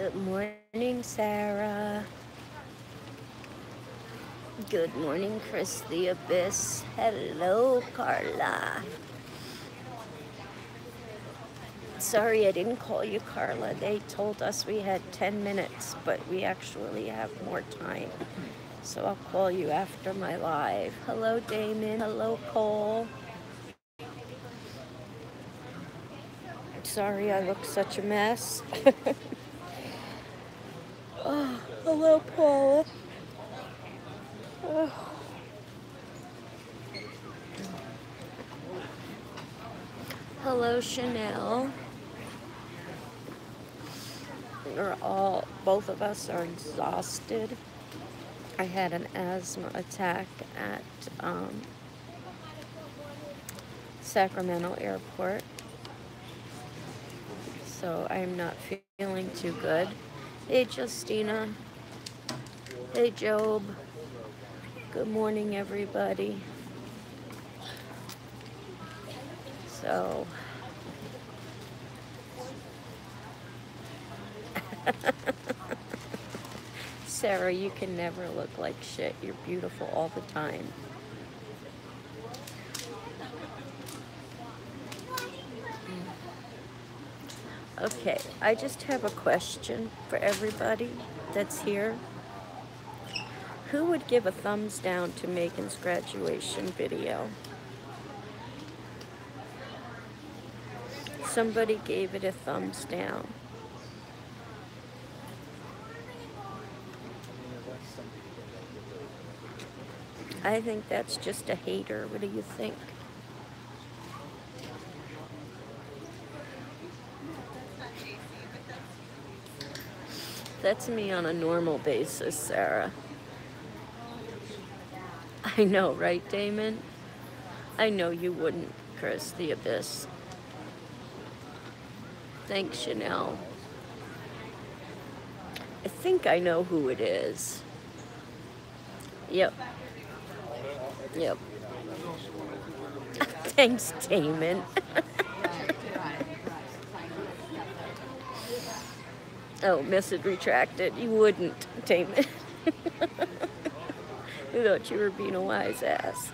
Good morning, Sarah. Good morning, Chris the Abyss. Hello, Carla. Sorry I didn't call you, Carla. They told us we had 10 minutes, but we actually have more time. So I'll call you after my live. Hello, Damon. Hello, Cole. Sorry I look such a mess. Oh, hello, Paula. Oh. Hello, Chanel. Both of us are exhausted. I had an asthma attack at Sacramento Airport, so I'm not feeling too good. Hey, Justina. Hey, Job. Good morning, everybody. So, Sarah, you can never look like shit. You're beautiful all the time. Okay, I just have a question for everybody that's here. Who would give a thumbs down to Megan's graduation video? Somebody gave it a thumbs down. I think that's just a hater. What do you think? That's me on a normal basis, Sarah. I know, right, Damon? I know you wouldn't, Chris the Abyss. Thanks, Chanel. I think I know who it is. Yep. Yep. Thanks, Damon. Oh, message retracted. You wouldn't, Damon. You thought you were being a wise ass.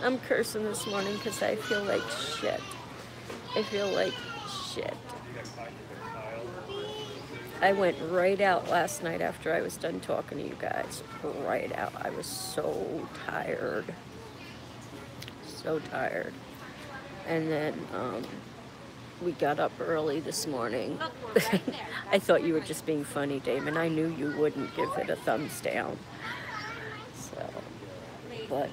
I'm cursing this morning because I feel like shit. I feel like shit. I went right out last night after I was done talking to you guys. Right out. I was so tired. So tired. And then we got up early this morning. I thought you were just being funny, Damon. I knew you wouldn't give it a thumbs down. So, but,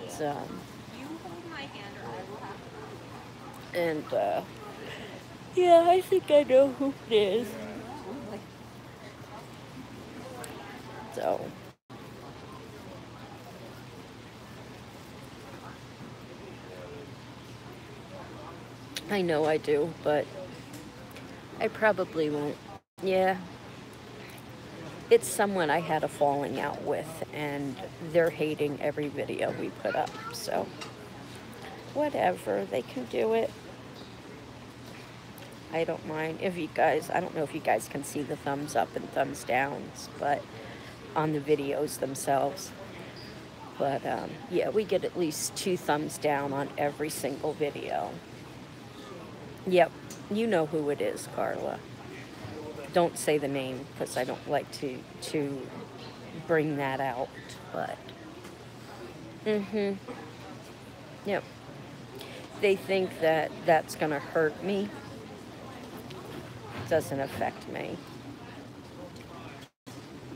and, yeah, I think I know who it is. So, I know I do, but I probably won't. Yeah. It's someone I had a falling out with, and they're hating every video we put up, so whatever, they can do it. I don't mind. If you guys, I don't know if you guys can see the thumbs up and thumbs downs, but on the videos themselves. But yeah, we get at least 2 thumbs down on every single video. Yep, you know who it is, Carla. Don't say the name because I don't like to bring that out, but yep. They think that that's gonna hurt me. Doesn't affect me.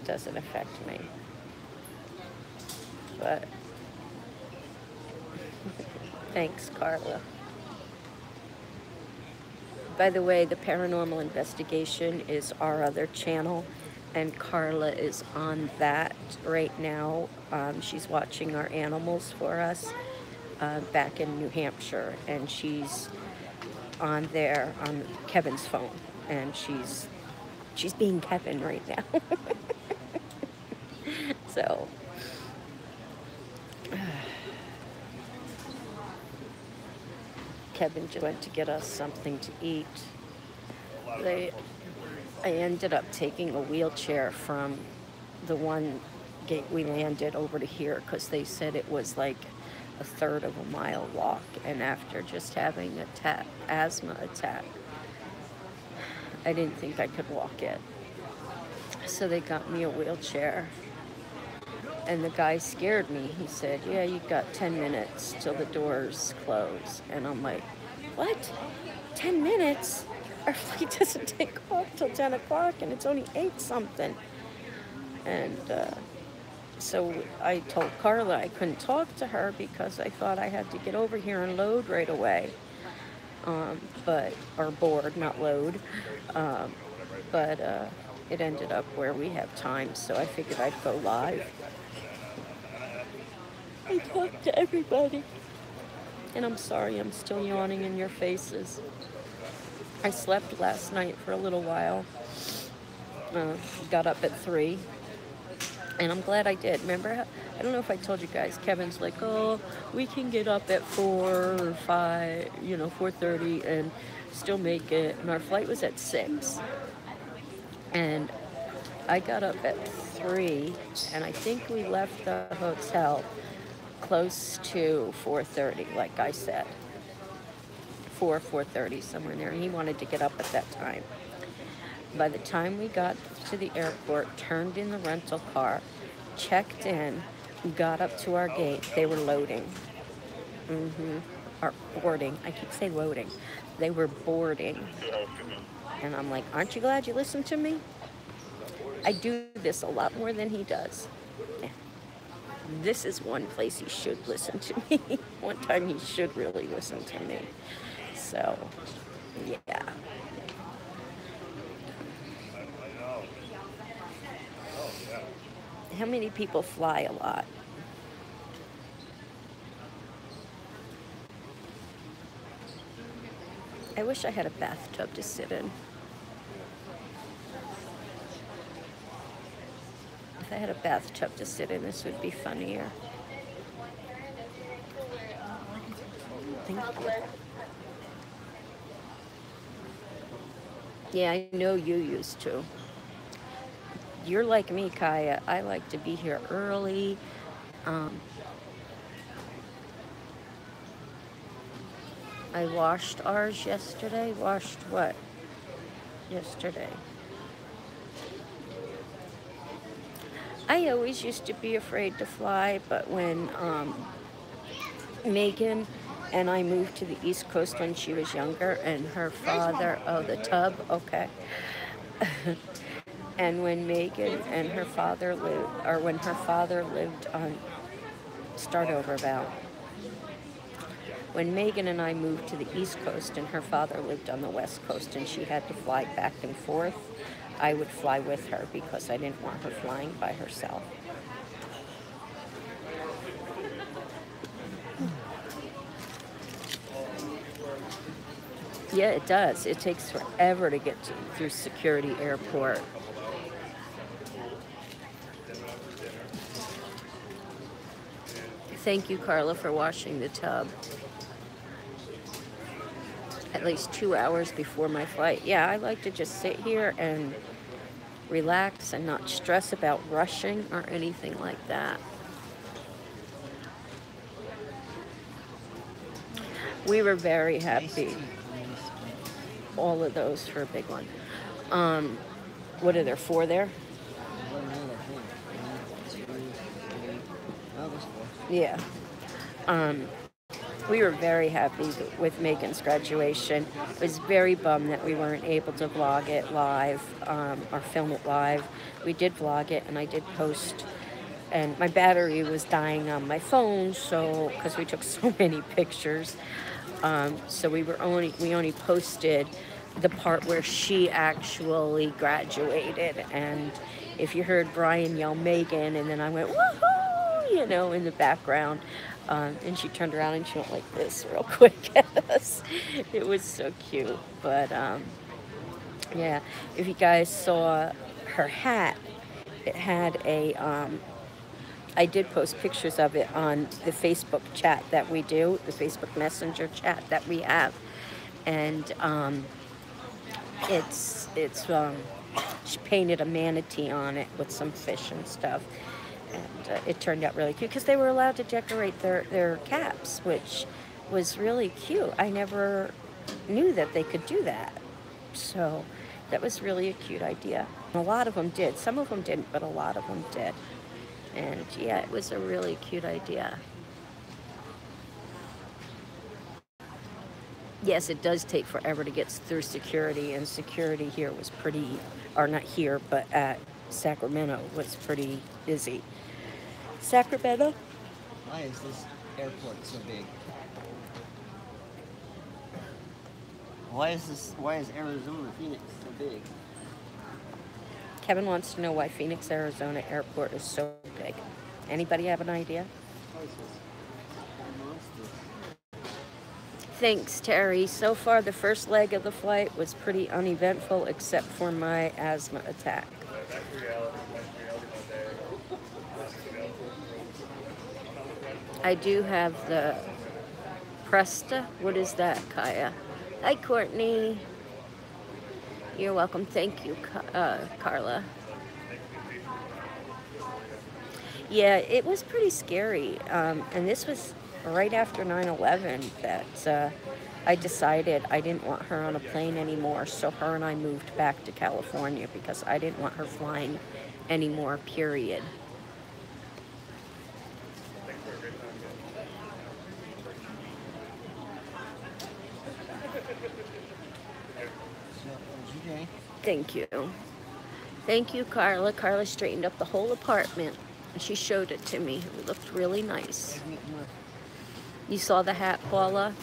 Doesn't affect me. But thanks, Carla. By the way, the Paranormal Investigation is our other channel, and Carla is on that right now. She's watching our animals for us back in New Hampshire, and she's on there on Kevin's phone, and she's being Kevin right now. So Kevin just went to get us something to eat. I ended up taking a wheelchair from the one gate we landed over to here because they said it was like a third of a mile walk. And after just having an asthma attack, I didn't think I could walk it. So they got me a wheelchair. And the guy scared me. He said, yeah, you got 10 minutes till the doors close. And I'm like, what? 10 minutes? Our flight doesn't take off till 10 o'clock and it's only 8 something. And so I told Carla I couldn't talk to her because I thought I had to get over here and load right away. Or board, not load. But it ended up where we have time, so I figured I'd go live. I talked to everybody. And I'm sorry, I'm still yawning in your faces. I slept last night for a little while. Got up at 3. And I'm glad I did. Remember how, I don't know if I told you guys, Kevin's like, oh, we can get up at 4 or 5, 4:30 and still make it. And our flight was at 6. And I got up at 3, and I think we left the hotel close to 4:30, like I said. 4:30, somewhere in there. And he wanted to get up at that time. By the time we got to the airport, turned in the rental car, checked in, got up to our gate, they were loading. Or boarding. I keep saying loading. They were boarding. And I'm like, aren't you glad you listened to me? I do this a lot more than he does. Yeah. This is one place he should listen to me. One time he should really listen to me. So, yeah. How many people fly a lot? I wish I had a bathtub to sit in. If I had a bathtub to sit in, this would be funnier. Thank you. Yeah, I know you used to. You're like me, Kaya. I like to be here early. I washed ours yesterday. Washed what? Yesterday. I always used to be afraid to fly, but when Megan and I moved to the East Coast when she was younger, and her father, the tub, okay. And when Megan and her father when her father lived on, start over, Val. When Megan and I moved to the East Coast and her father lived on the West Coast and she had to fly back and forth, I would fly with her because I didn't want her flying by herself. Yeah, it does. It takes forever to get through security airport. Thank you, Carla, for washing the tub. At least 2 hours before my flight. Yeah, I like to just sit here and relax and not stress about rushing or anything like that. We were very happy. All of those for a big one. What are there, 4 there? Yeah. We were very happy with Megan's graduation. I was very bummed that we weren't able to vlog it live or film it live. We did vlog it, and I did post, and my battery was dying on my phone, so because we took so many pictures, so we only posted the part where she actually graduated. And if you heard Brian yell Megan, and then I went woohoo, in the background. And she turned around and she went like this real quick at us. It was so cute. But yeah, if you guys saw her hat, it had a, I did post pictures of it on the Facebook chat that we do, the Facebook Messenger chat that we have. And it's she painted a manatee on it with some fish and stuff. And it turned out really cute because they were allowed to decorate their caps, which was really cute. I never knew that they could do that. So that was really a cute idea. A lot of them did. Some of them didn't, but a lot of them did. And yeah, it was a really cute idea. Yes, it does take forever to get through security, and security here was pretty, or not here, but at Sacramento was pretty busy. Sacramento? Why is this airport so big? Why is Arizona, Phoenix so big? Kevin wants to know why Phoenix, Arizona airport is so big. Anybody have an idea? Thanks, Terry. So far, the first leg of the flight was pretty uneventful, except for my asthma attack. I do have the Presta. What is that, Kaya? Hi, Courtney. You're welcome. Thank you, Carla. Yeah, it was pretty scary. And this was right after 9/11 that I decided I didn't want her on a plane anymore. So her and I moved back to California because I didn't want her flying anymore, period. Thank you. Thank you, Carla. Carla straightened up the whole apartment. She showed it to me. It looked really nice. You saw the hat, Paula?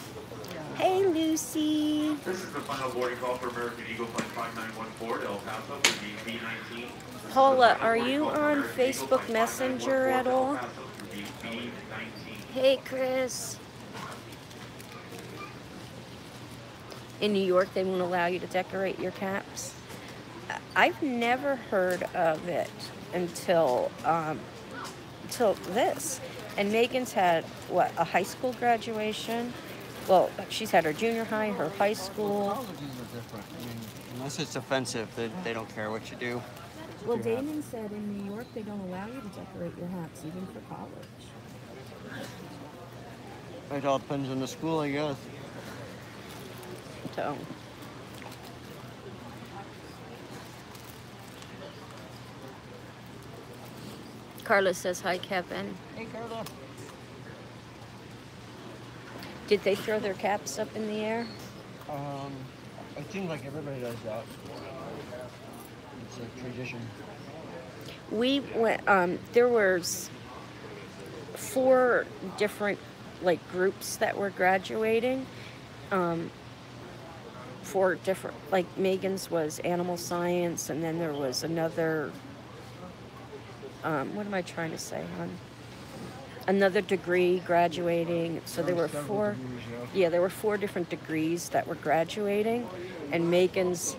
Hey, Lucy. This is the final boarding call for American Eagle Flight 5914 El Paso with the B-19. Paula, are you on Facebook Messenger at all? Hey, Chris. In New York, they won't allow you to decorate your caps. I've never heard of it until this. And Megan's had, what, a high school graduation? Well, she's had her junior high, her high school. Colleges are different. I mean, unless it's offensive, they don't care what you do. Well, Damon said in New York they don't allow you to decorate your hats, even for college. It all depends on the school, I guess. So. Carla says, hi, Kevin. Hey, Carla. Did they throw their caps up in the air? It seems like everybody does that. It's a tradition. We went, there was 4 different, like, groups that were graduating. 4 different, like, Megan's was animal science, and then there was another, what am I trying to say, hon? Another degree graduating. So there were 4, there were 4 different degrees that were graduating, and Megan's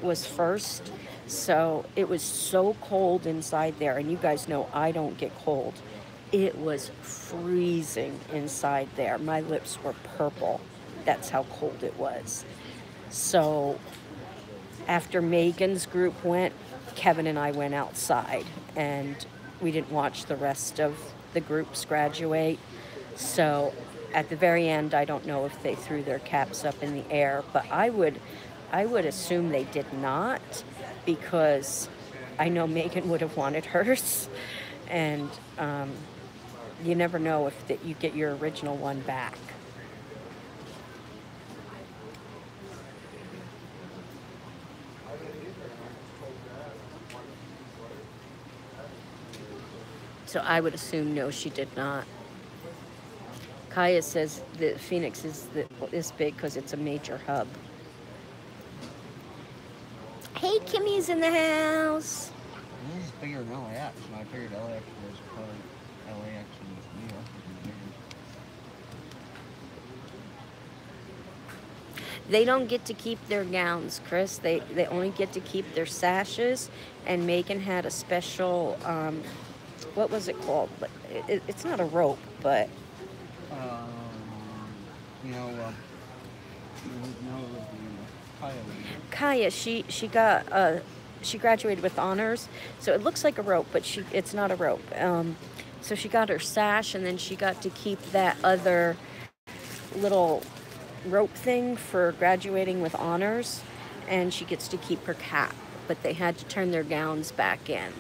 was first. So it was so cold inside there, and you guys know I don't get cold. It was freezing inside there. My lips were purple. That's how cold it was. So after Megan's group went, Kevin and I went outside, and we didn't watch the rest of the groups graduate. So at the very end, I don't know if they threw their caps up in the air, but I would assume they did not, because I know Megan would have wanted hers, and you never know if you get your original one back. So I would assume no, she did not. Kaya says that Phoenix is this big because it's a major hub. Hey, Kimmy's in the house. This is bigger than LAX, and I figured LAX was probably LAX and New York would be bigger. They don't get to keep their gowns, Chris. They only get to keep their sashes. And Megan had a special, what was it called? It's not a rope, but Kaya. Kaya, she got a she graduated with honors, so it looks like a rope, but it's not a rope. So she got her sash, and then she got to keep that other little rope thing for graduating with honors, and she gets to keep her cap, but they had to turn their gowns back in.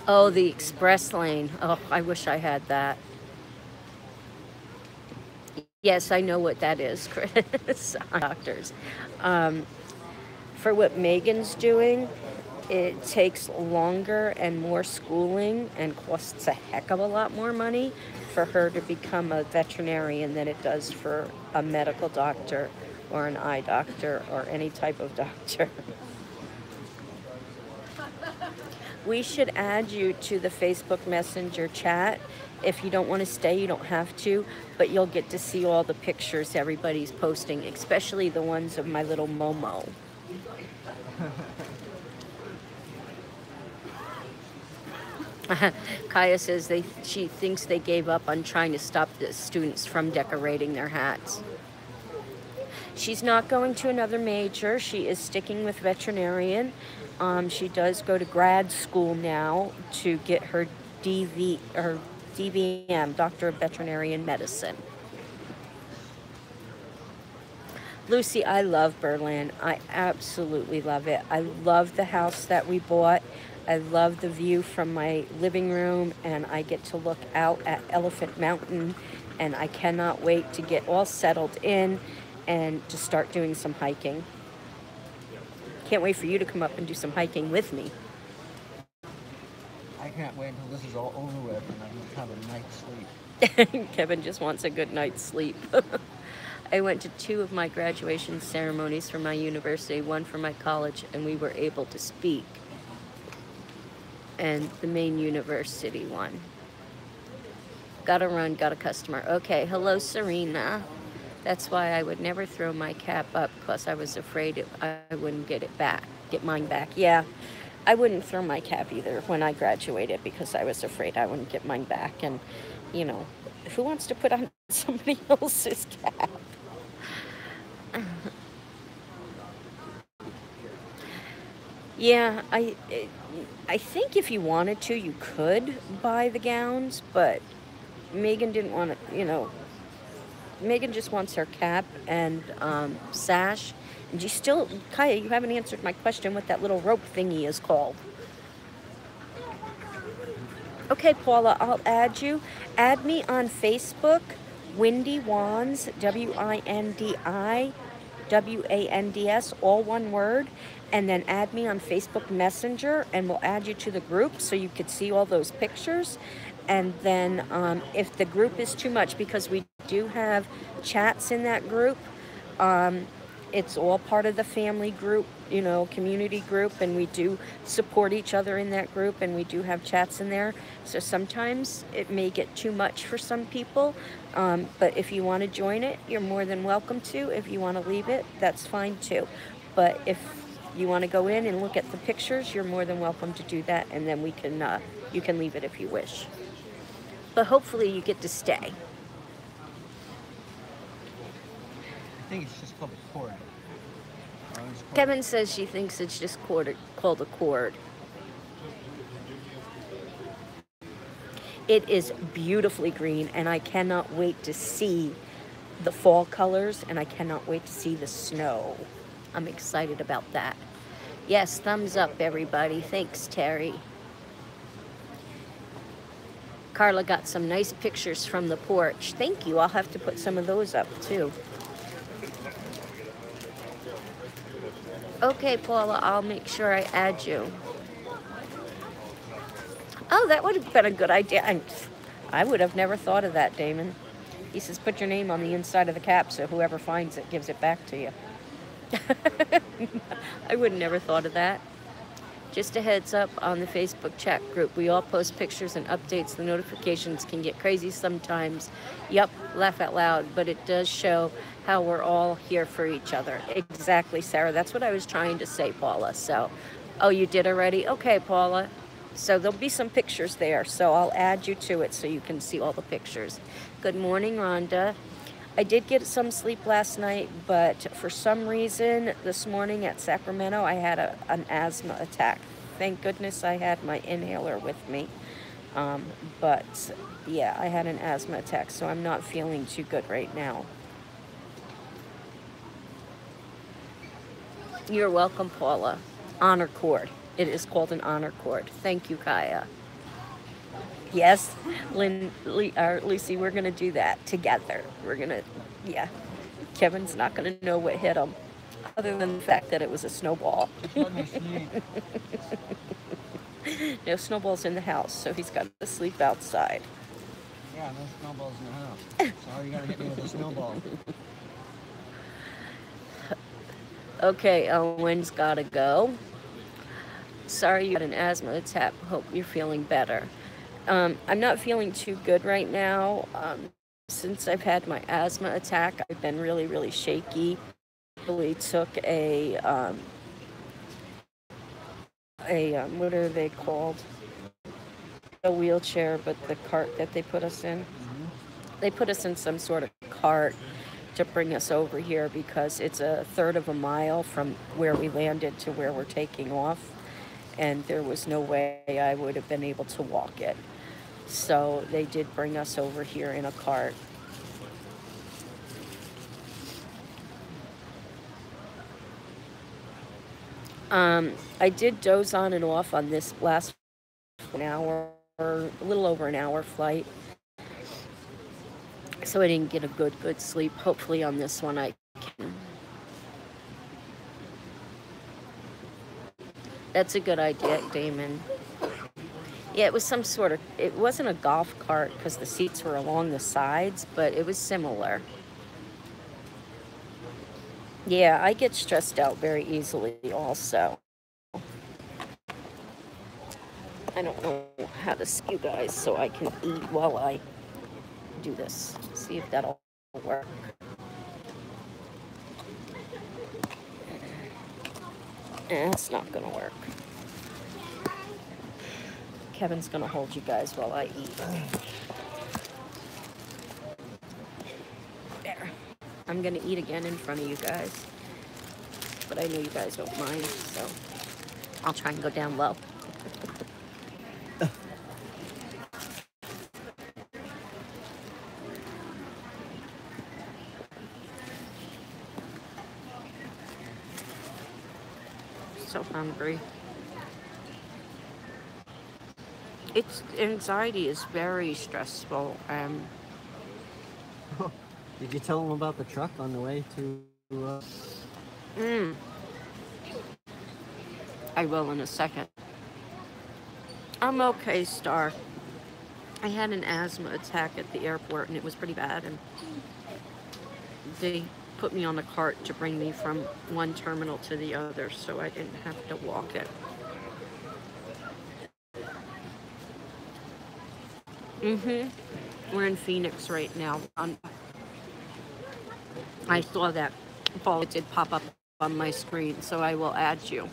Oh, the express lane. Oh, I wish I had that. Yes, I know what that is, Chris. Doctors. For what Megan's doing, it takes longer and more schooling and costs a heck of a lot more money for her to become a veterinarian than it does for a medical doctor or an eye doctor or any type of doctor. We should add you to the Facebook Messenger chat. If you don't want to stay, you don't have to, but you'll get to see all the pictures everybody's posting, especially the ones of my little Momo. Kaya says she thinks they gave up on trying to stop the students from decorating their hats. She's not going to another major. She is sticking with veterinarian. She does go to grad school now to get her DVM, Doctor of Veterinarian Medicine. Lucy, I love Berlin. I absolutely love it. I love the house that we bought. I love the view from my living room, and I get to look out at Elephant Mountain, and I cannot wait to get all settled in and to start doing some hiking. Can't wait for you to come up and do some hiking with me. I can't wait until this is all over with and I can have a night's sleep. Kevin just wants a good night's sleep. I went to 2 of my graduation ceremonies for my university, 1 for my college, and we were able to speak. And the main university one. Gotta run, got a customer. Okay, hello, Serena. That's why I would never throw my cap up, because I was afraid I wouldn't get mine back. Yeah, I wouldn't throw my cap either when I graduated, because I was afraid I wouldn't get mine back. And, you know, who wants to put on somebody else's cap? Yeah, I think if you wanted to, you could buy the gowns, but Megan didn't want to, you know. Megan just wants her cap and sash. And you still, Kaya, you haven't answered my question what that little rope thingy is called. Okay, Paula, I'll add you. Add me on Facebook, Windy Wands, WINDIWANDS, all one word. And then add me on Facebook Messenger, and we'll add you to the group so you could see all those pictures. And then if the group is too much, because we do have chats in that group, it's all part of the family group, you know, community group, and we do support each other in that group, and we do have chats in there. So sometimes it may get too much for some people, but if you want to join it, you're more than welcome to. If you want to leave it, that's fine too. But if you want to go in and look at the pictures, you're more than welcome to do that, and then we can you can leave it if you wish. But hopefully you get to stay. I think it's just called a cord. Kevin says she thinks it's just called a cord. It is beautifully green, and I cannot wait to see the fall colors, and I cannot wait to see the snow. I'm excited about that. Yes, thumbs up, everybody. Thanks, Terry. Carla got some nice pictures from the porch. Thank you. I'll have to put some of those up, too. Okay, Paula, I'll make sure I add you. Oh, that would have been a good idea. I would have never thought of that, Damon. He says, put your name on the inside of the cap so whoever finds it gives it back to you. I would have never thought of that. Just a heads up on the Facebook chat group. We all post pictures and updates. The notifications can get crazy sometimes. Yep, laugh out loud, but it does show how we're all here for each other. Exactly, Sarah. That's what I was trying to say, Paula. So, oh, you did already? Okay, Paula. So there'll be some pictures there. So I'll add you to it so you can see all the pictures. Good morning, Rhonda. I did get some sleep last night, but for some reason this morning at Sacramento, I had an asthma attack. Thank goodness I had my inhaler with me. But yeah, I had an asthma attack, so I'm not feeling too good right now. You're welcome, Paula. Honor cord. It is called an honor cord. Thank you, Kaya. Yes, Lucy, we're going to do that together. We're going to, yeah. Kevin's not going to know what hit him, other than the fact that it was a snowball. No snowballs in the house, so he's got to sleep outside. Yeah, no snowballs in the house. So you got to hit me with a snowball. Okay, Owen's got to go. Sorry you had an asthma attack. Hope you're feeling better. I'm not feeling too good right now. Since I've had my asthma attack, I've been really, really shaky. I really took a what are they called? A wheelchair, but the cart that they put us in. They put us in some sort of cart to bring us over here because it's a third of a mile from where we landed to where we're taking off. And there was no way I would have been able to walk it. So they did bring us over here in a cart. I did doze on and off on this last an hour, a little over an hour flight. So I didn't get a good sleep. Hopefully on this one I can. That's a good idea, Damon. Yeah, it was some sort of, it wasn't a golf cart because the seats were along the sides, but it was similar. Yeah, I get stressed out very easily also. I don't know how to skew guys so I can eat while I do this. See if that'll work. It's not gonna work. Kevin's gonna hold you guys while I eat. There. I'm gonna eat again in front of you guys. But I know you guys don't mind, so I'll try and go down low. So hungry. Anxiety is very stressful. Did you tell them about the truck on the way to? I will in a second. I'm okay, Star. I had an asthma attack at the airport and it was pretty bad, and they put me on a cart to bring me from one terminal to the other so I didn't have to walk it. We're in Phoenix right now. I saw that Paul did pop up on my screen, so I will add you.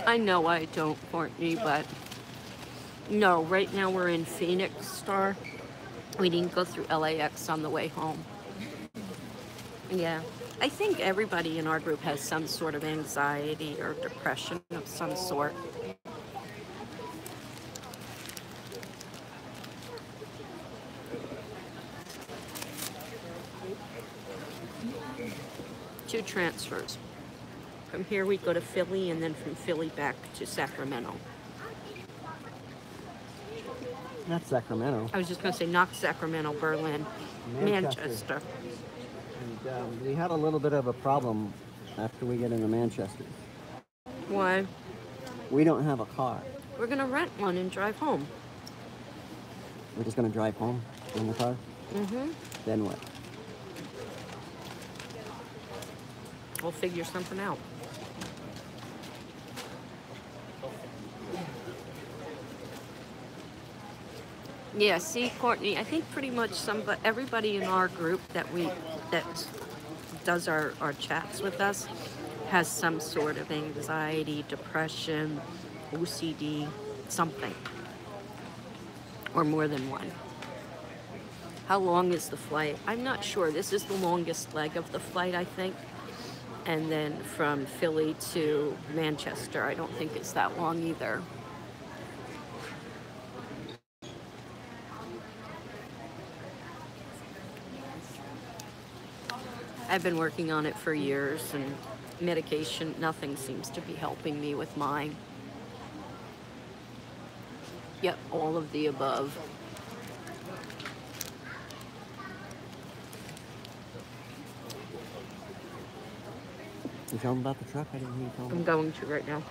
I know I don't, Courtney, but no, right now we're in Phoenix, Star. We didn't go through LAX on the way home. Yeah, I think everybody in our group has some sort of anxiety or depression of some sort. Two transfers. From here we go to Philly, and then from Philly back to Sacramento. Not Sacramento. I was just going to say not Sacramento, Berlin, Manchester. And we had a little bit of a problem after we get into Manchester. Why? We don't have a car. We're going to rent one and drive home. We're just going to drive home in the car? Then what? We'll figure something out. Yeah, see, Courtney, I think pretty much everybody in our group that does our chats with us, has some sort of anxiety, depression, OCD, something, or more than one. How long is the flight? I'm not sure. This is the longest leg of the flight, I think. And then from Philly to Manchester, I don't think it's that long either. I've been working on it for years, and medication, nothing seems to be helping me with mine. Yep, all of the above. You tell them about the truck? I didn't hear you tell them. I'm going to right now.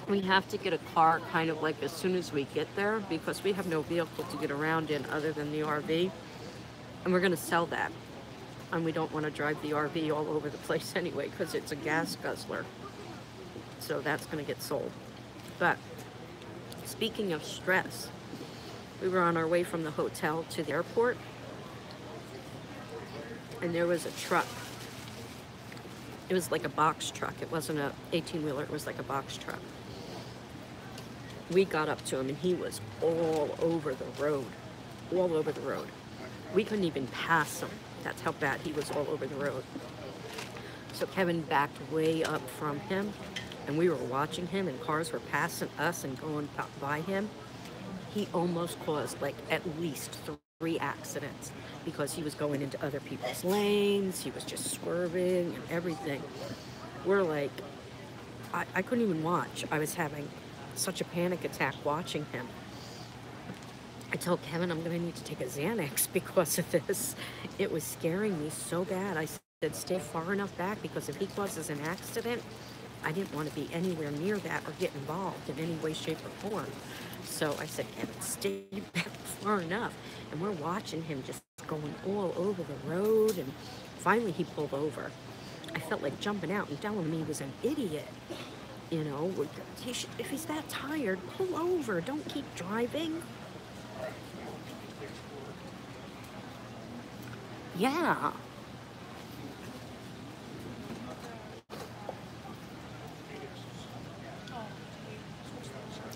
We have to get a car kind of like as soon as we get there, because we have no vehicle to get around in other than the RV. And we're going to sell that. And we don't want to drive the RV all over the place anyway, because it's a gas guzzler. So that's going to get sold. But speaking of stress, we were on our way from the hotel to the airport, and there was a truck. It was like a box truck. It wasn't a 18-wheeler. It was like a box truck. We got up to him, and he was all over the road. All over the road. We couldn't even pass him. That's how bad he was all over the road. So Kevin backed way up from him, and we were watching him, and cars were passing us and going by him. He almost caused like at least 3 accidents because he was going into other people's lanes. He was just swerving and everything. We're like, I couldn't even watch. I was having such a panic attack watching him. I told Kevin I'm gonna need to take a Xanax because of this. It was scaring me so bad. I said, stay far enough back, because if he causes an accident, I didn't want to be anywhere near that or get involved in any way, shape, or form. So I said, Kevin, stay back far enough. And we're watching him just going all over the road, and finally he pulled over. I felt like jumping out and telling him he was an idiot. You know, if he's that tired, pull over. Don't keep driving. Yeah.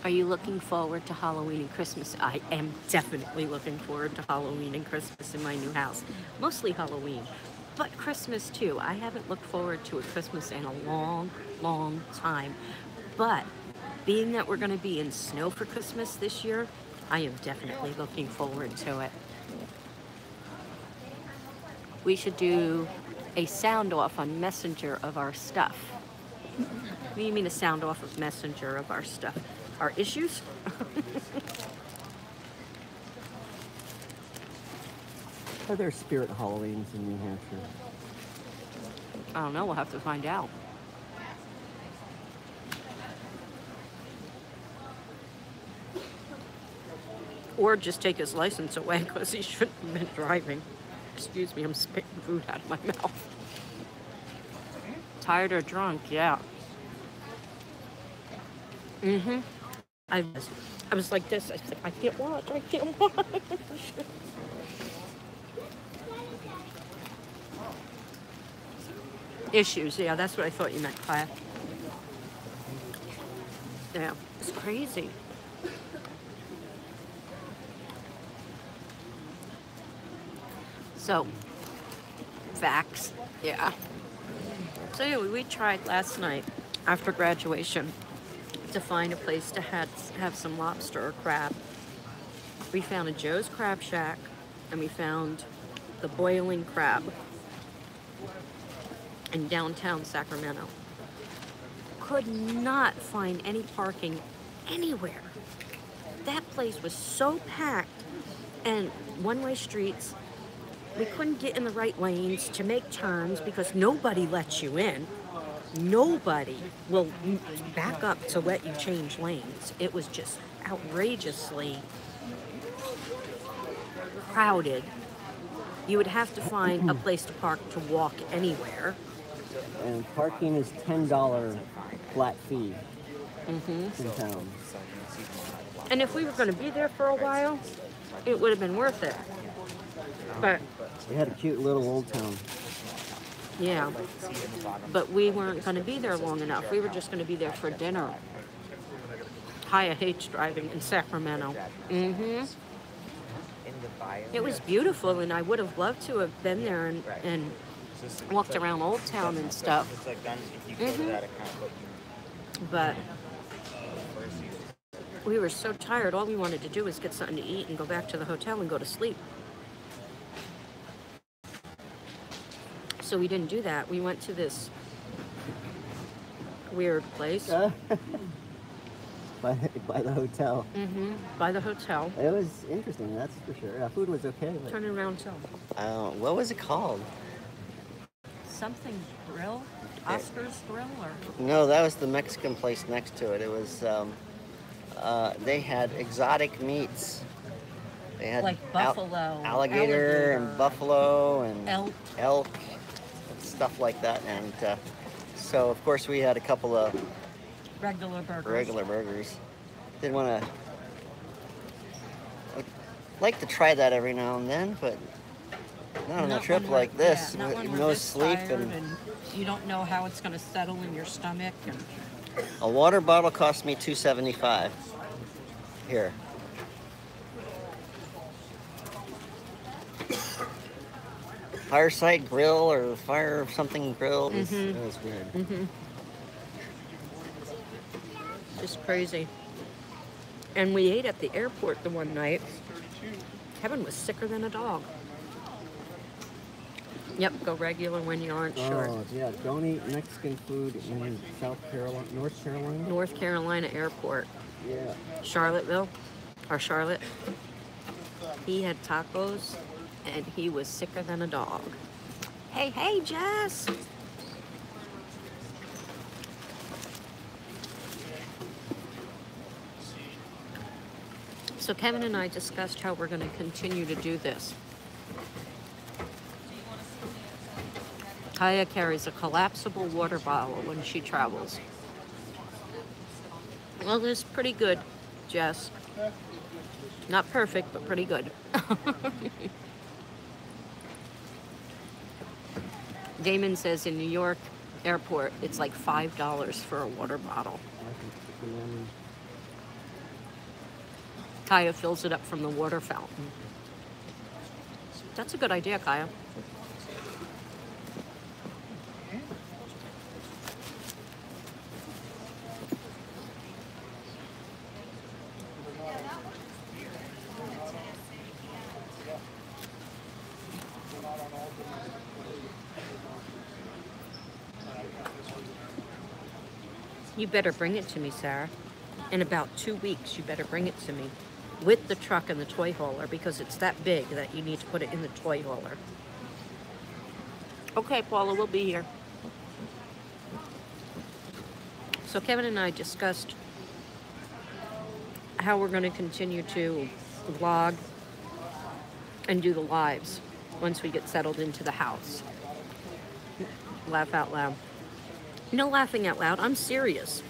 Are you looking forward to Halloween and Christmas? I am definitely looking forward to Halloween and Christmas in my new house. Mostly Halloween, but Christmas too. I haven't looked forward to a Christmas in a long, long time. But being that we're going to be in snow for Christmas this year, I am definitely looking forward to it. We should do a sound off on Messenger of our stuff. What do you mean a sound off of Messenger of our stuff? Our issues? Are there spirit Halloweens in New Hampshire? I don't know. We'll have to find out. Or just take his license away because he shouldn't have been driving. Excuse me, I'm spitting food out of my mouth. Tired or drunk, yeah. I was like this. I was like, I can't watch. Issues, yeah, that's what I thought you meant, Kaya. Yeah, it's crazy. So, facts, yeah. So anyway, we tried last night after graduation to find a place to have some lobster or crab. We found a Joe's Crab Shack, and we found the Boiling Crab in downtown Sacramento. Could not find any parking anywhere. That place was so packed, and one-way streets. We couldn't get in the right lanes to make turns because nobody lets you in. Nobody will back up to let you change lanes. It was just outrageously crowded. You would have to find a place to park to walk anywhere. And parking is $10 flat fee. Mm-hmm. in town. And if we were going to be there for a while, it would have been worth it. But They had a cute little old town. yeah, but we weren't going to be there long enough. We were just going to be there for dinner. Kaya hates driving in Sacramento. Mm-hmm. It was beautiful, and I would have loved to have been there and walked around Old Town and stuff. Mm-hmm. But we were so tired. All we wanted to do was get something to eat and go back to the hotel and go to sleep. So we didn't do that. We went to this weird place. By the hotel. Mm-hmm. By the hotel. It was interesting, that's for sure. Food was okay. But... Turn around, so. What was it called? Something Grill? Oscar's Grill? Or? No, that was the Mexican place next to it. It was, they had exotic meats. They had like buffalo. Alligator and buffalo and elk. Stuff like that. And so, of course, we had a couple of regular burgers. Didn't want to... like to try that every now and then, but not on a trip like this. Yeah, with no sleep and you don't know how it's going to settle in your stomach. And... a water bottle cost me $2.75 here. Fireside grill or fire something grill. It was weird. Mm-hmm. Just crazy. And we ate at the airport the one night. Kevin was sicker than a dog. Yep, go regular when you aren't sure. Oh, yeah, don't eat Mexican food in North Carolina? North Carolina Airport. Yeah. Charlotte. He had tacos, and he was sicker than a dog. Hey, Jess! So Kevin and I discussed how we're going to continue to do this. Kaya carries a collapsible water bottle when she travels. Well, that's pretty good, Jess. Not perfect, but pretty good. Damon says in New York airport, it's like $5 for a water bottle. Kaya fills it up from the water fountain. That's a good idea, Kaya. You better bring it to me, Sarah. In about 2 weeks, you better bring it to me. With the truck and the toy hauler, because it's that big that you need to put it in the toy hauler. Okay, Paula, we'll be here. So Kevin and I discussed how we're going to continue to vlog and do the lives once we get settled into the house. Laugh out loud. No laughing out loud. I'm serious.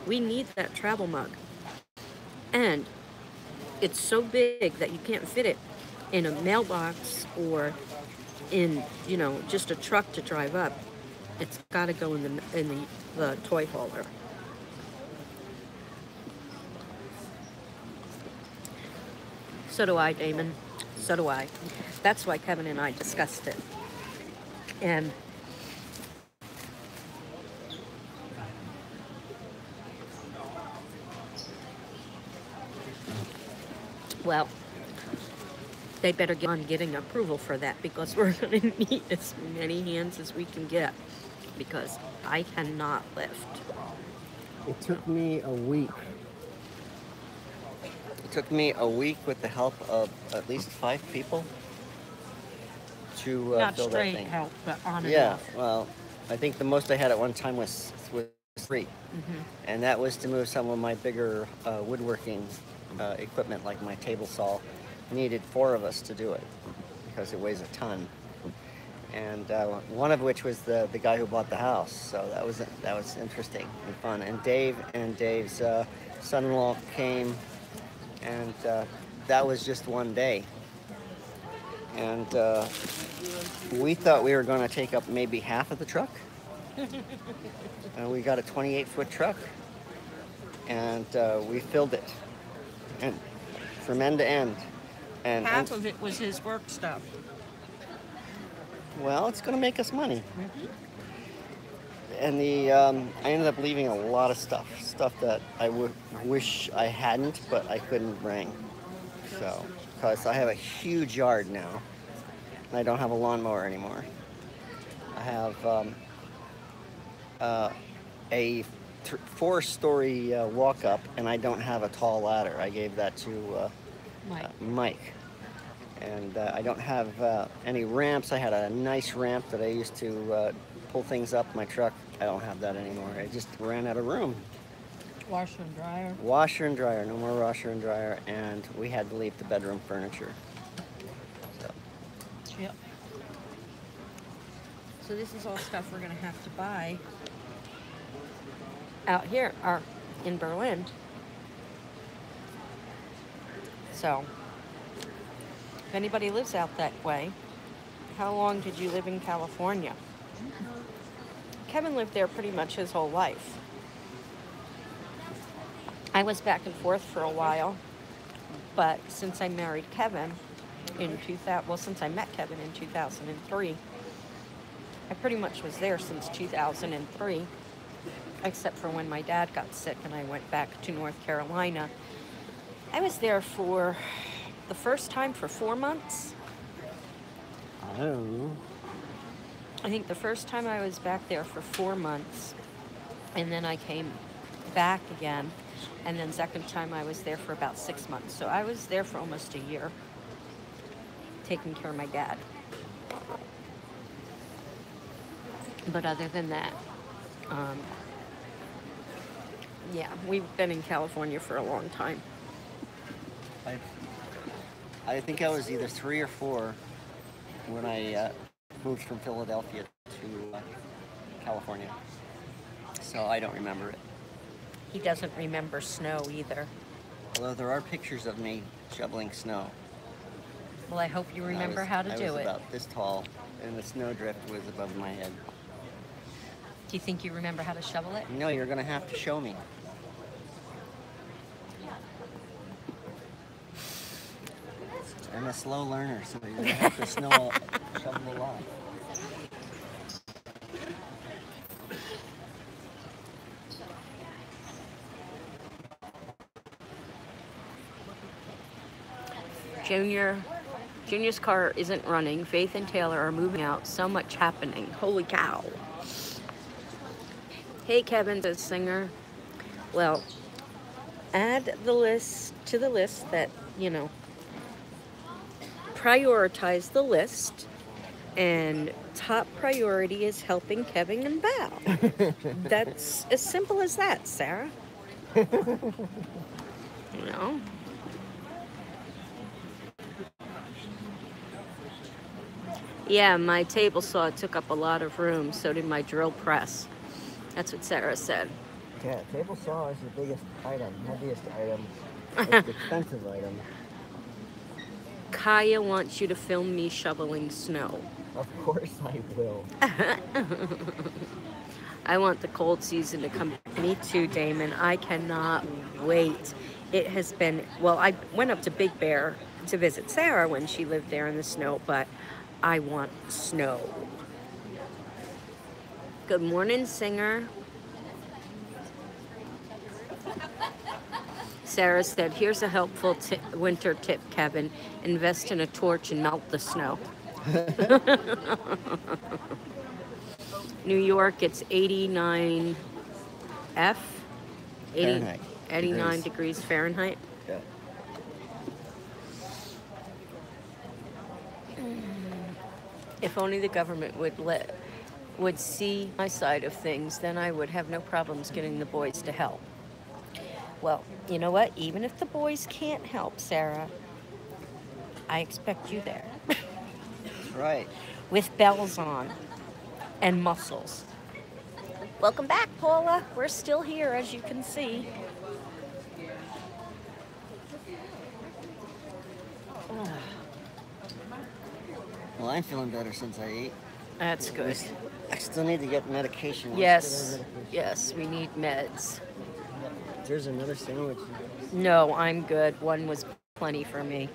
We need that travel mug. And it's so big that you can't fit it in a mailbox or in, just a truck to drive up. It's got to go in the toy hauler. So do I, Damon. So do I. That's why Kevin and I discussed it. And well, they better get on getting approval for that, because we're going to need as many hands as we can get, because I cannot lift. It took me a week. It took me a week with the help of at least 5 people to Not fill that straight thing. help, but on and Yeah, off. well, I think the most I had at one time was 3. And that was to move some of my bigger woodworking equipment, like my table saw. Needed 4 of us to do it because it weighs a ton. and one of which was the guy who bought the house. So that was interesting and fun. And Dave's son-in-law came, and that was just one day. And we thought we were going to take up maybe half of the truck. And we got a 28-foot truck, and we filled it, and from end to end. And half of it was his work stuff. Well, it's going to make us money. And I ended up leaving a lot of stuff that I wish I hadn't, but I couldn't bring. So, because I have a huge yard now, and I don't have a lawnmower anymore. I have a 4-story walk-up, and I don't have a tall ladder. I gave that to Mike. And I don't have any ramps. I had a nice ramp that I used to pull things up my truck. I don't have that anymore. I just ran out of room. Washer and dryer. Washer and dryer. No more washer and dryer. And we had to leave the bedroom furniture. So. Yep. So this is all stuff we're going to have to buy out here, or in Berlin. So, if anybody lives out that way, how long did you live in California? Kevin lived there pretty much his whole life. I was back and forth for a while, but since I married Kevin in 2000, well, since I met Kevin in 2003, I pretty much was there since 2003, except for when my dad got sick and I went back to North Carolina. I was there for the first time for 4 months. Oh. I think the first time I was back there for 4 months, and then I came back again, and then second time I was there for about 6 months. So I was there for almost a year, taking care of my dad. But other than that, yeah, we've been in California for a long time. I think I was either 3 or 4 when I moved from Philadelphia to California. So I don't remember it. He doesn't remember snow either. Although there are pictures of me shoveling snow. Well, I hope you remember how to do I was it. about this tall, and the snowdrift was above my head. Do you think you remember how to shovel it? No, you're going to have to show me. I'm a slow learner, so you're going to have to shovel a lot. Junior's car isn't running. Faith and Taylor are moving out. So much happening. Holy cow. Hey, Kevin, the singer. Well, add the list to the list that, you know, prioritize the list, and top priority is helping Kevin and Val. That's as simple as that, Sarah. You know? Yeah, my table saw took up a lot of room, so did my drill press. That's what Sarah said. Yeah, table saw is the biggest item, heaviest item, most expensive item. Kaya wants you to film me shoveling snow. Of course I will. I want the cold season to come. Me too, Damon. I cannot wait. It has been, well, I went up to Big Bear to visit Sarah when she lived there in the snow, but I want snow. Good morning, singer. Sarah said, here's a helpful winter tip, Kevin. Invest in a torch and melt the snow. New York, it's 89 Fahrenheit. 89 degrees Fahrenheit. Yeah. If only the government would see my side of things, then I would have no problems getting the boys to help. Well, you know what? Even if the boys can't help, Sarah, I expect you there. That's right. with bells on and muscles. Welcome back, Paula. We're still here, as you can see. Well, I'm feeling better since I ate. That's good. I still need to get medication. Yes, yes, we need meds. There's another sandwich. No, I'm good. One was plenty for me.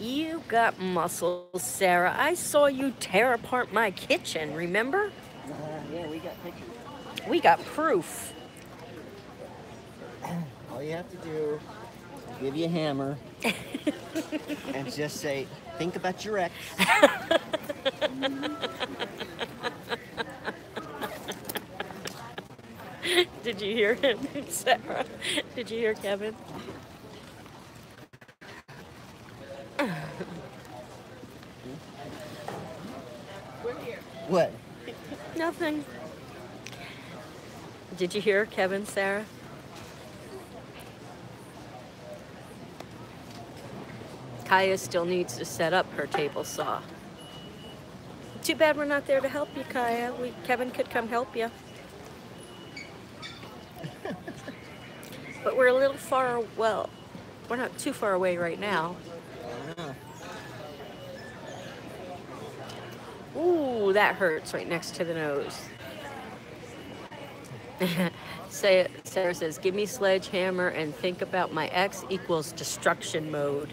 You got muscles, Sarah. I saw you tear apart my kitchen, remember? Yeah, we got pictures. We got proof. All you have to do is give you a hammer and just say, think about your ex. Did you hear him, Sarah? Did you hear Kevin? What? Nothing. Did you hear Kevin, Sarah? Kaya still needs to set up her table saw. Too bad we're not there to help you, Kaya. Kevin could come help you. But we're a little far, well, we're not too far away right now. Ooh, that hurts right next to the nose. Sarah says, give me sledgehammer and think about my ex equals destruction mode.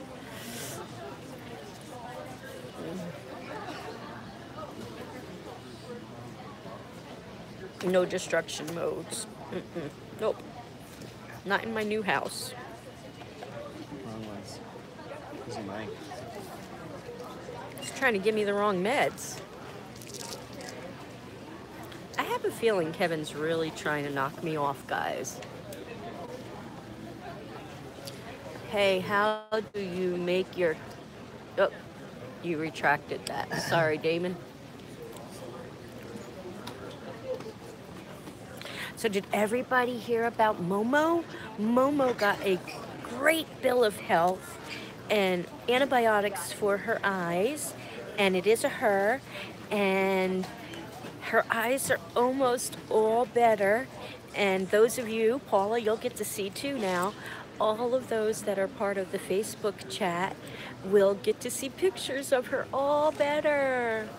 No destruction modes. Nope. Not in my new house. Wrong ones. These are mine. He's trying to give me the wrong meds. I have a feeling Kevin's really trying to knock me off, guys. Hey, how do you make your... Oh, you retracted that. Sorry, Damon. So did everybody hear about Momo? Momo got a great bill of health and antibiotics for her eyes, and it is a her, and her eyes are almost all better. And those of you, Paula, you'll get to see too now, all of those that are part of the Facebook chat will get to see pictures of her all better.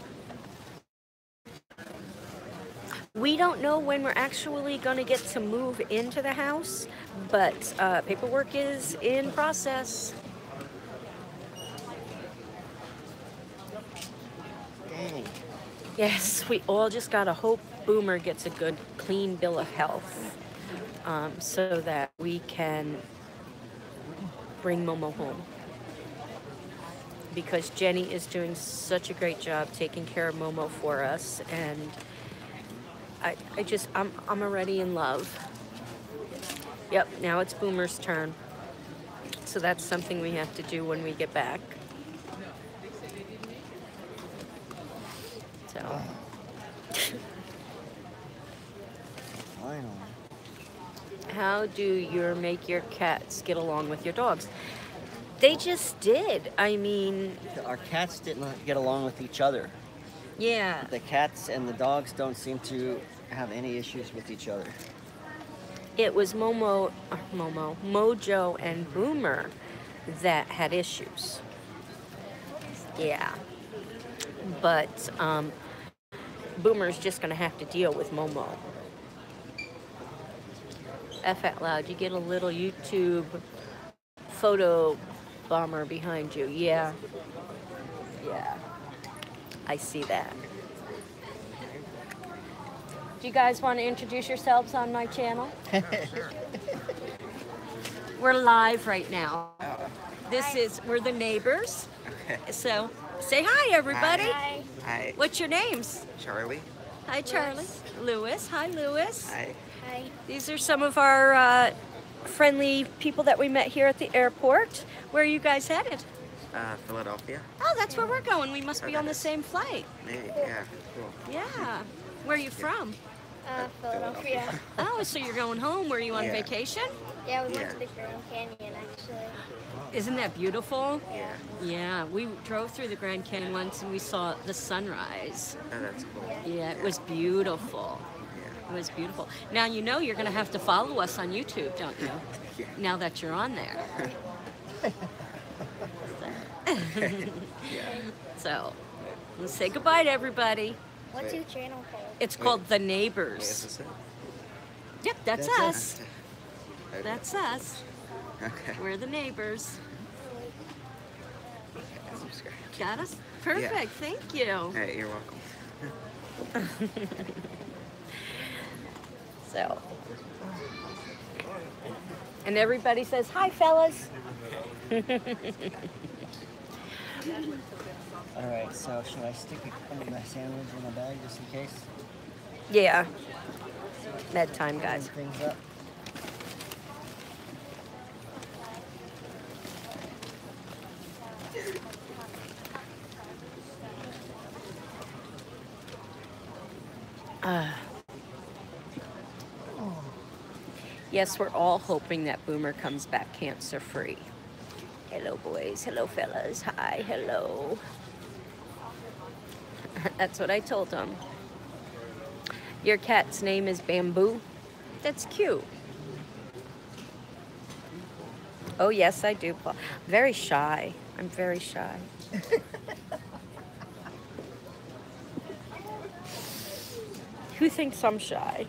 We don't know when we're actually going to get to move into the house, but paperwork is in process. Dang. Yes, we all just got to hope Boomer gets a good, clean bill of health so that we can bring Momo home. Because Jenny is doing such a great job taking care of Momo for us, and I'm already in love. Yep, now it's Boomer's turn. So that's something we have to do when we get back. So. Finally. How do you make your cats get along with your dogs? They just did. I mean... Our cats didn't get along with each other. Yeah. The cats and the dogs don't seem to have any issues with each other. It was Mojo, and Boomer that had issues. Yeah. But Boomer's just going to have to deal with Momo. F out loud. You get a little YouTube photo bomber behind you. Yeah. Yeah. I see that. Do you guys want to introduce yourselves on my channel? We're live right now. We're the neighbors. So say hi, everybody. Hi. Hi. What's your names? Charlie. Hi, Charlie. Lewis. Hi, Lewis. Hi. Hi. These are some of our friendly people that we met here at the airport. Where are you guys headed? Philadelphia. Oh, that's where we're going. We must be on the same flight. Maybe. Yeah. Cool. Yeah. Where are you from? Philadelphia. Oh, so you're going home? Were you on Yeah. vacation? Yeah, we went to the Grand Canyon actually. Isn't that beautiful? Yeah. Yeah, we drove through the Grand Canyon once and we saw the sunrise. Oh, that's cool. Yeah, it was beautiful. Yeah. It was beautiful. Now you know you're going to have to follow us on YouTube, don't you? Yeah. Now that you're on there. Yeah. So, let's say goodbye to everybody. What's your channel called? It's called The Yes, Neighbors. that's it. Yep, that's That's us. Okay. That's us. Okay. We're the neighbors. Subscribe. Got us? Perfect. Yeah. Thank you. All right, you're welcome. So, and everybody says, hi, fellas. All right, so should I stick my sandwich in a bag just in case? Yeah. Bedtime, guys. Things up. Yes, we're all hoping that Boomer comes back cancer-free. Hello, boys. Hello, fellas. Hi, hello. That's what I told them. Your cat's name is Bamboo? That's cute. Oh, yes, I do. Very shy. I'm very shy. Who thinks I'm shy?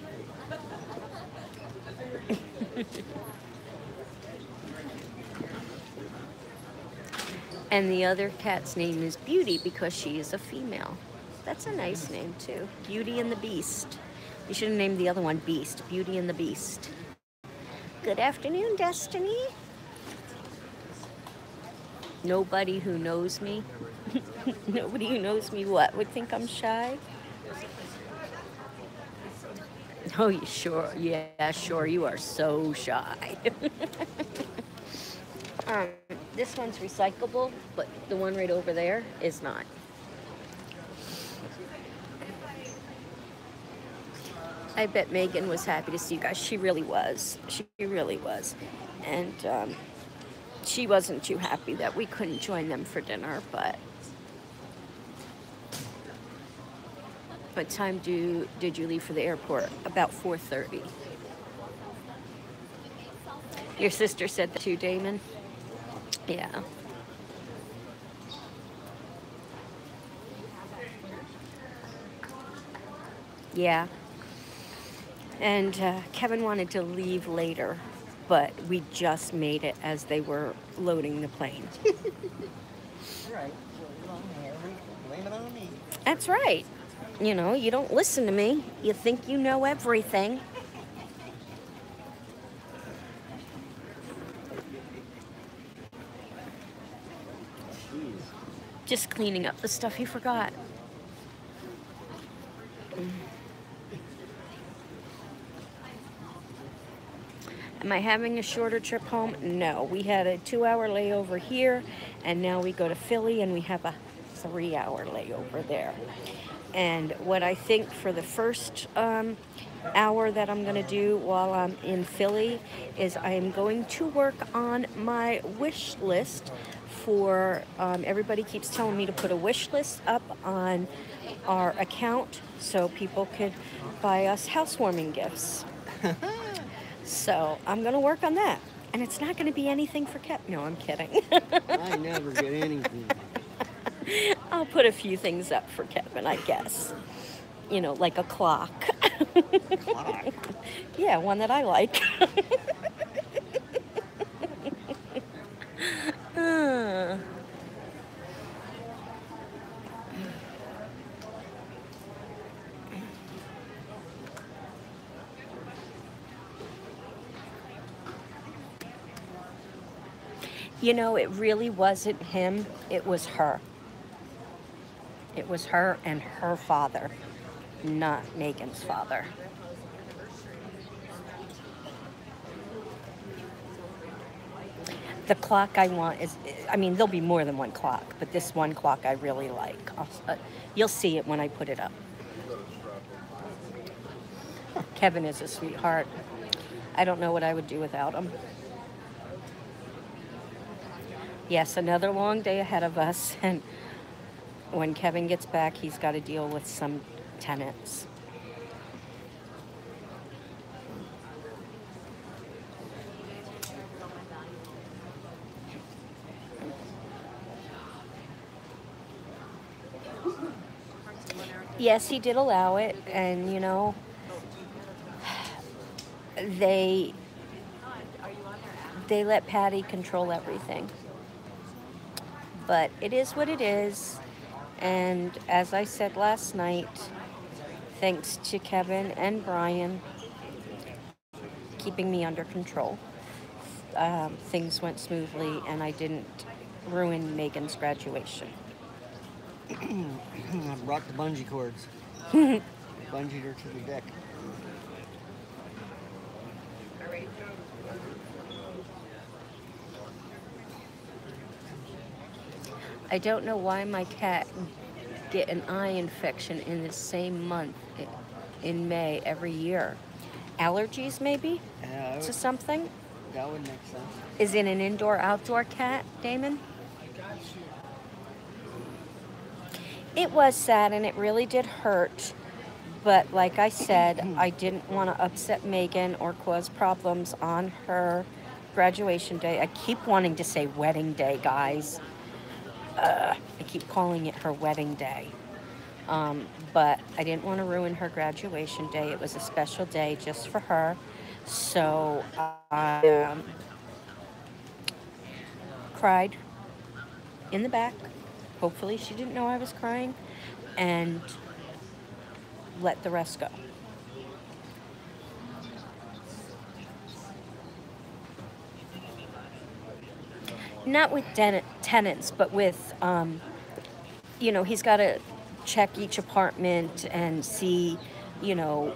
And the other cat's name is Beauty because she is a female. That's a nice name too. Beauty and the Beast. You should have named the other one Beast. Beauty and the Beast. Good afternoon, Destiny. Nobody who knows me. Nobody who knows me what would think I'm shy? Oh, you sure? Yeah, sure. You are so shy. This one's recyclable, but the one right over there is not. I bet Megan was happy to see you guys. She really was. She really was. And she wasn't too happy that we couldn't join them for dinner, but... What time did you leave for the airport? About 4:30. Your sister said that too, Damon? Yeah. Yeah. And Kevin wanted to leave later, but we just made it as they were loading the plane. Right. Blame it on me. That's right. You know, you don't listen to me. You think you know everything. Jeez. Just cleaning up the stuff you forgot. Am I having a shorter trip home? No. We had a 2-hour layover here, and now we go to Philly, and we have a 3-hour layover there. And what I think for the first hour that I'm going to do while I'm in Philly is I am going to work on my wish list for, everybody keeps telling me to put a wish list up on our account so people could buy us housewarming gifts. So I'm going to work on that. And it's not going to be anything for Kevin. No, I'm kidding. I never get anything. I'll put a few things up for Kevin, I guess. You know, like a clock. Clock. Yeah, one that I like. You know, it really wasn't him, it was her. It was her and her father, not Megan's father. The clock I want is, I mean, there'll be more than one clock, but this one clock I really like. You'll see it when I put it up. Kevin is a sweetheart. I don't know what I would do without him. Yes, another long day ahead of us, and when Kevin gets back, he's got to deal with some tenants. Yes, he did allow it, and you know, they let Patty control everything. But it is what it is, and as I said last night, thanks to Kevin and Brian keeping me under control, things went smoothly, and I didn't ruin Megan's graduation. I brought the bungee cords. Bungeed her to the deck. I don't know why my cat get an eye infection in the same month in May every year. Allergies, maybe, Yeah, to something? that would make sense. Is it an indoor-outdoor cat, Damon? It was sad, and it really did hurt. But like I said, I didn't want to upset Megan or cause problems on her graduation day. I keep wanting to say wedding day, guys. I keep calling it her wedding day. But I didn't want to ruin her graduation day. It was a special day just for her. So I cried in the back. Hopefully she didn't know I was crying. And let the rest go. Not with tenants, but with, you know, he's got to check each apartment and see, you know,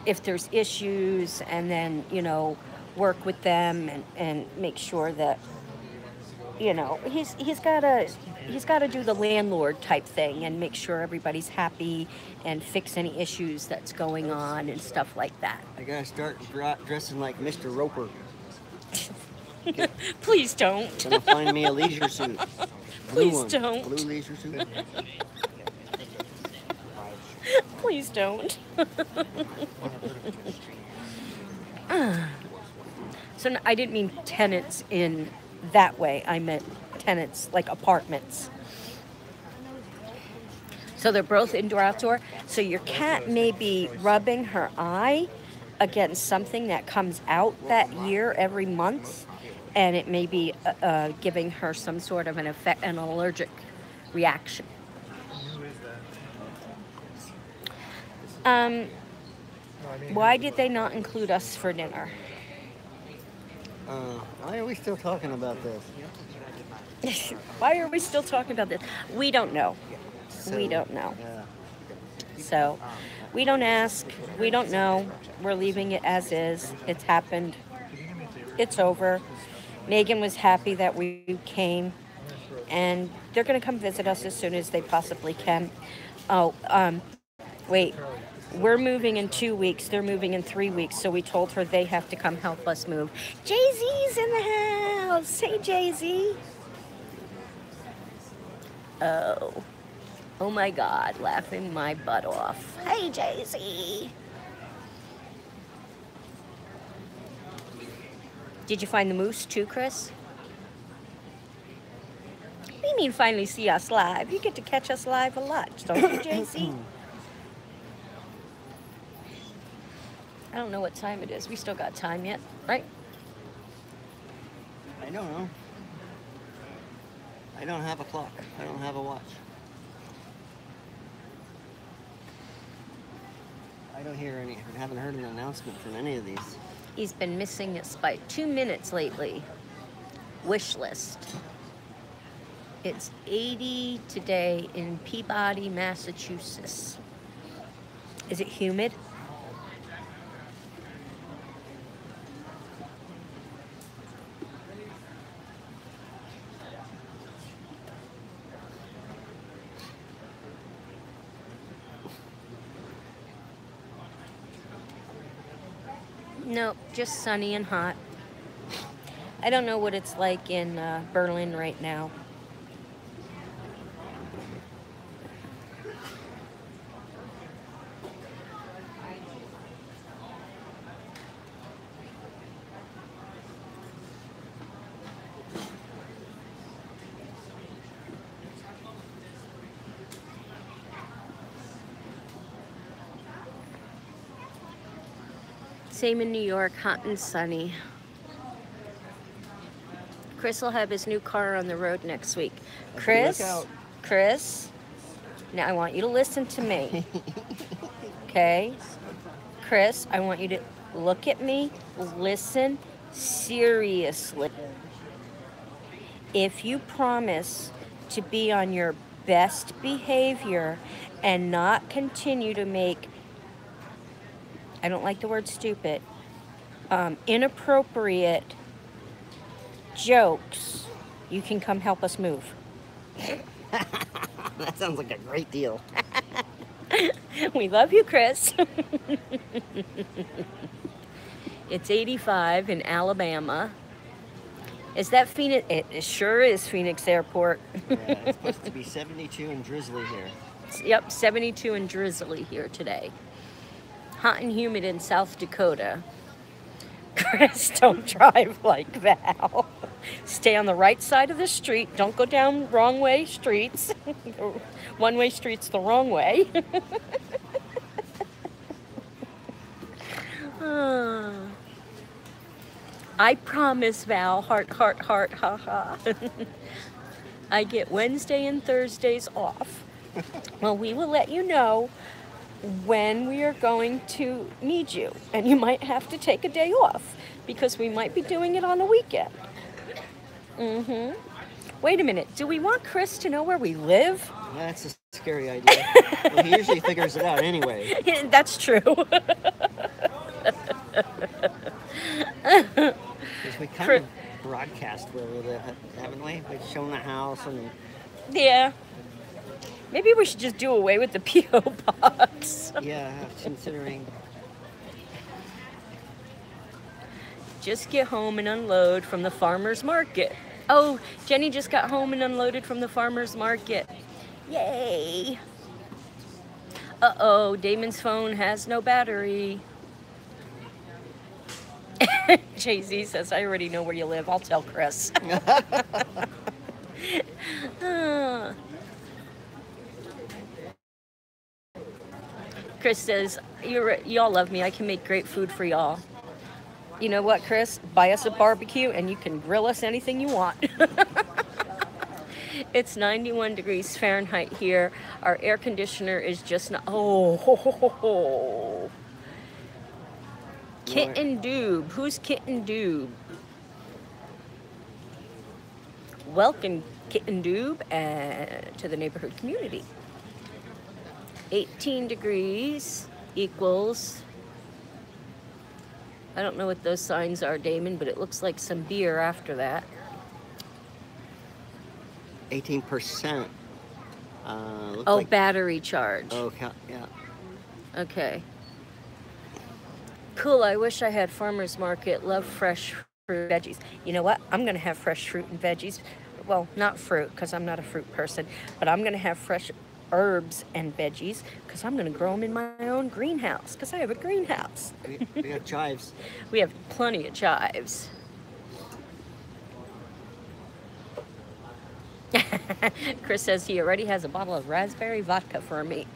if there's issues, and then, you know, work with them and make sure that, you know, he's got to do the landlord type thing and make sure everybody's happy and fix any issues that's going on and stuff like that. I gotta start dressing like Mr. Roper. Please don't. Gonna find me a leisure suit. Please Blue one. don't. Blue leisure suit. Please don't. So I didn't mean tenants in that way. I meant tenants like apartments. So they're both indoor-outdoor. So your cat may be rubbing her eye against something that comes out that year every month, and it may be giving her some sort of an allergic reaction. Why did they not include us for dinner? Why are we still talking about this? Why are we still talking about this? We don't know. We don't know. Yeah. So we don't ask. We don't know. We're leaving it as is. It's happened. It's over. Megan was happy that we came, and they're going to come visit us as soon as they possibly can. Oh, wait. We're moving in 2 weeks. They're moving in 3 weeks. So we told her they have to come help us move. Jay-Z's in the house. Hey, Jay-Z. Oh. Oh my God, laughing my butt off. Hey, Jay-Z. Did you find the moose too, Chris? What do you mean finally see us live? You get to catch us live a lot, don't you, Jay-Z? I don't know what time it is. We still got time yet, right? I don't know. I don't have a clock. I don't have a watch. I don't hear any. I haven't heard an announcement from any of these. He's been missing us by 2 minutes lately. Wish list. It's 80 today in Peabody, Massachusetts. Is it humid? Nope, just sunny and hot. I don't know what it's like in Berlin right now. Same in New York, hot and sunny. Chris will have his new car on the road next week. Chris, now I want you to listen to me. Okay? Chris, I want you to look at me, listen seriously. If you promise to be on your best behavior and not continue to make, I don't like the word stupid, inappropriate jokes, you can come help us move. That sounds like a great deal. We love you, Chris. It's 85 in Alabama. Is that Phoenix? It sure is Phoenix Airport. Yeah, it's supposed to be 72 and drizzly here. Yep, 72 and drizzly here today. Hot and humid in South Dakota. Chris, don't drive like Val. Stay on the right side of the street. Don't go down wrong way streets. One-way streets the wrong way. I promise, Val. Heart, heart, heart, ha ha. I get Wednesday and Thursdays off. Well, we will let you know when we are going to need you, and you might have to take a day off because we might be doing it on a weekend. Wait a minute, do we want Chris to know where we live? That's a scary idea. Well, he usually figures it out anyway. That's true. Because we kind of broadcast where we live, haven't we? We've shown the house and... Yeah. Maybe we should just do away with the P.O. box. Yeah, considering... Just get home and unload from the farmer's market. Oh, Jenny just got home and unloaded from the farmer's market. Yay. Uh-oh, Damon's phone has no battery. Jay-Z says, I already know where you live. I'll tell Chris. Chris says, y'all love me. I can make great food for y'all. You know what, Chris? Buy us a barbecue and you can grill us anything you want. It's 91 degrees Fahrenheit here. Our air conditioner is just not... Oh, ho, ho, ho, ho. Kitten Doob. Who's Kitten Doob? Welcome, Kitten Doob, to the neighborhood community. 18 degrees equals... I don't know what those signs are, Damon, but it looks like some beer after that. 18%. Oh, like... battery charge. Oh, yeah. Okay. Cool, I wish I had farmer's market. Love fresh fruit and veggies. You know what? I'm going to have fresh fruit and veggies. Well, not fruit, because I'm not a fruit person. But I'm going to have fresh herbs and veggies, because I'm going to grow them in my own greenhouse, because I have a greenhouse. We got chives. We have plenty of chives. Chris says he already has a bottle of raspberry vodka for me.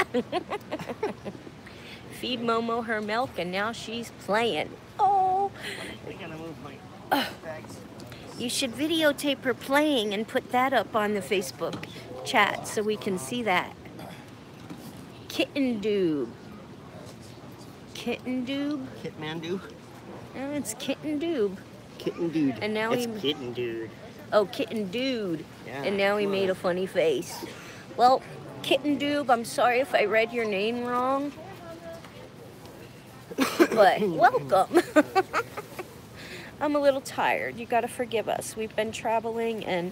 Feed Momo her milk, and now she's playing. Oh! I gotta move my bags. You should videotape her playing and put that up on the Facebook chat so we can see that. Kitten Doob. Kitten Doob? Kitmandu? No, it's Kitten Doob. Kitten Dude. And now it's Kitten Dude. Oh, Kitten Dude. Yeah, and now he made a funny face. Well, Kitten Doob, I'm sorry if I read your name wrong. But welcome. I'm a little tired. You gotta forgive us. We've been traveling and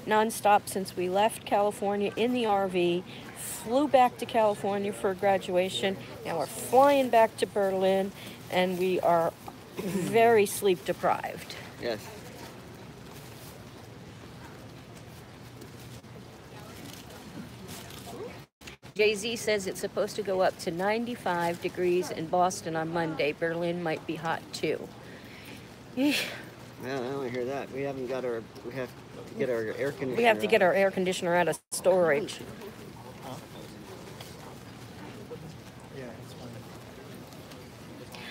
nonstop since we left California in the RV, flew back to California for graduation. Now we're flying back to Berlin, and we are very sleep deprived. Yes. Jay-Z says it's supposed to go up to 95 degrees in Boston on Monday. Berlin might be hot too. Yeah, I don't hear that. We have to get our air conditioner. We have to get our air conditioner out of storage.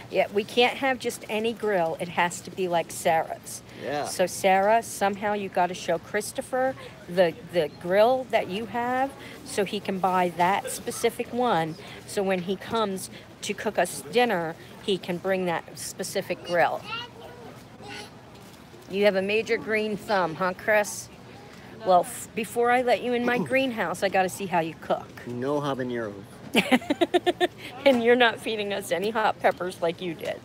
Yeah, we can't have just any grill. It has to be like Sarah's. Yeah. So Sarah, somehow you got to show Christopher the grill that you have so he can buy that specific one. So when he comes to cook us dinner, he can bring that specific grill. You have a major green thumb, huh, Chris? Well, before I let you in my greenhouse, I got to see how you cook. No habanero. And you're not feeding us any hot peppers like you did.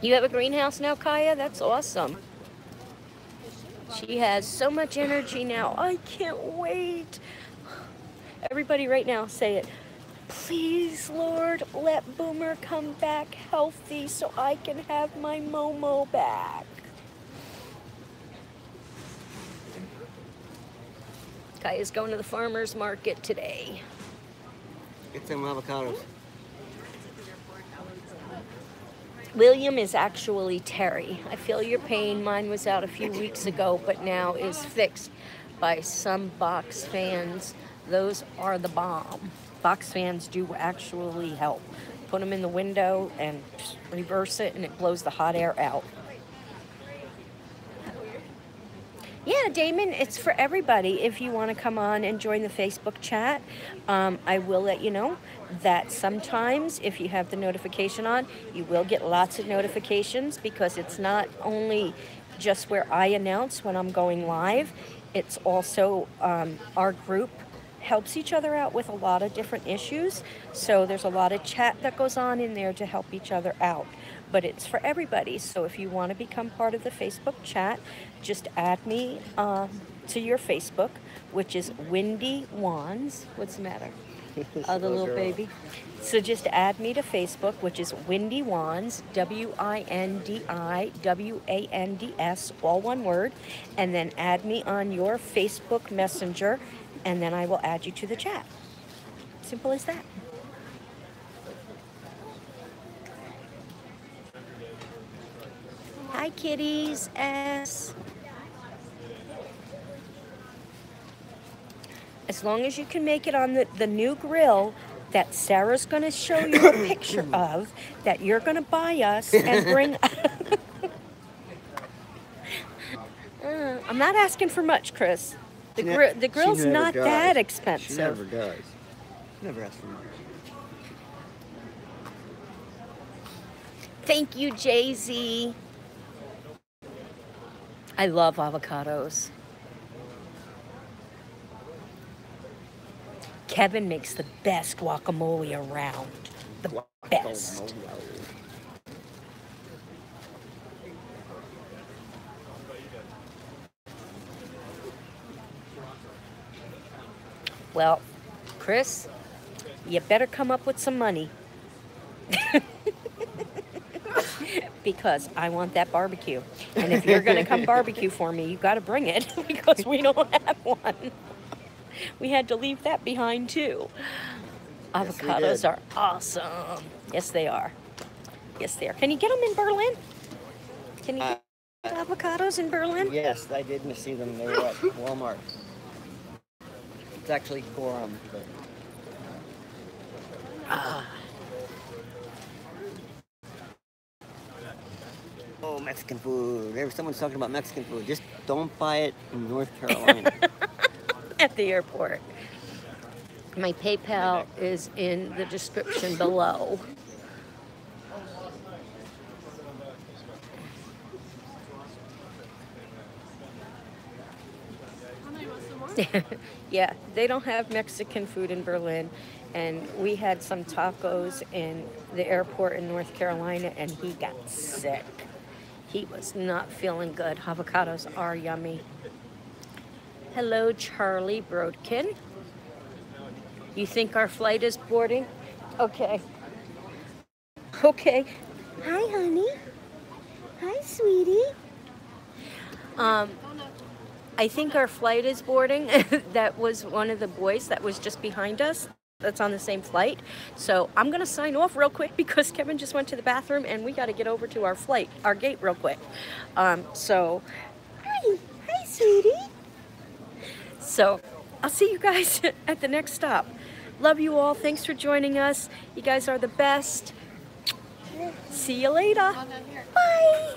You have a greenhouse now, Kaya? That's awesome. She has so much energy now. I can't wait. Everybody right now say it. Please, Lord, let Boomer come back healthy so I can have my Momo back. Kaya's going to the farmer's market today. Get some avocados. William is actually Terry. I feel your pain. Mine was out a few weeks ago, but now is fixed by some box fans. Those are the bomb. Box fans do actually help. Put them in the window and reverse it, and it blows the hot air out. Yeah, Damon, it's for everybody. If you want to come on and join the Facebook chat, I will let you know that sometimes if you have the notification on, you will get lots of notifications because it's not only just where I announce when I'm going live, it's also our group helps each other out with a lot of different issues. So there's a lot of chat that goes on in there to help each other out. But it's for everybody. So if you want to become part of the Facebook chat, just add me to your Facebook, which is Windy Wands. What's the matter? The little baby. So just add me to Facebook, which is Windy Wands, WINDIWANDS, all one word, and then add me on your Facebook Messenger, and then I will add you to the chat. Simple as that. Hi, kitties. S. As long as you can make it on the new grill that Sarah's going to show you a picture of, that you're going to buy us and bring. I'm not asking for much, Chris. The grill's not that expensive. She never does. Never asks for much. Thank you, Jay-Z. I love avocados. Kevin makes the best guacamole around. The best. Well, Chris, you better come up with some money. Because I want that barbecue. And if you're going to come barbecue for me, you got to bring it because we don't have one. We had to leave that behind too. Avocados are awesome. Yes, they are. Yes, they are. Can you get them in Berlin? Can you get avocados in Berlin? Yes, I did see them. They were at Walmart. It's actually Gorham. Oh, Mexican food. Someone's talking about Mexican food. Just don't buy it in North Carolina. At the airport. My PayPal is in the description below. Yeah, they don't have Mexican food in Berlin. And we had some tacos in the airport in North Carolina, and he got sick. He was not feeling good. Avocados are yummy. Hello, Charlie Brodkin. You think our flight is boarding? Okay. Okay. Hi, honey. Hi, sweetie. I think our flight is boarding. That was one of the boys that was just behind us. That's on the same flight. So I'm gonna sign off real quick because Kevin just went to the bathroom and we gotta get over to our flight, our gate real quick. So, hi, sweetie. So I'll see you guys at the next stop. Love you all. Thanks for joining us. You guys are the best. See you later. Bye.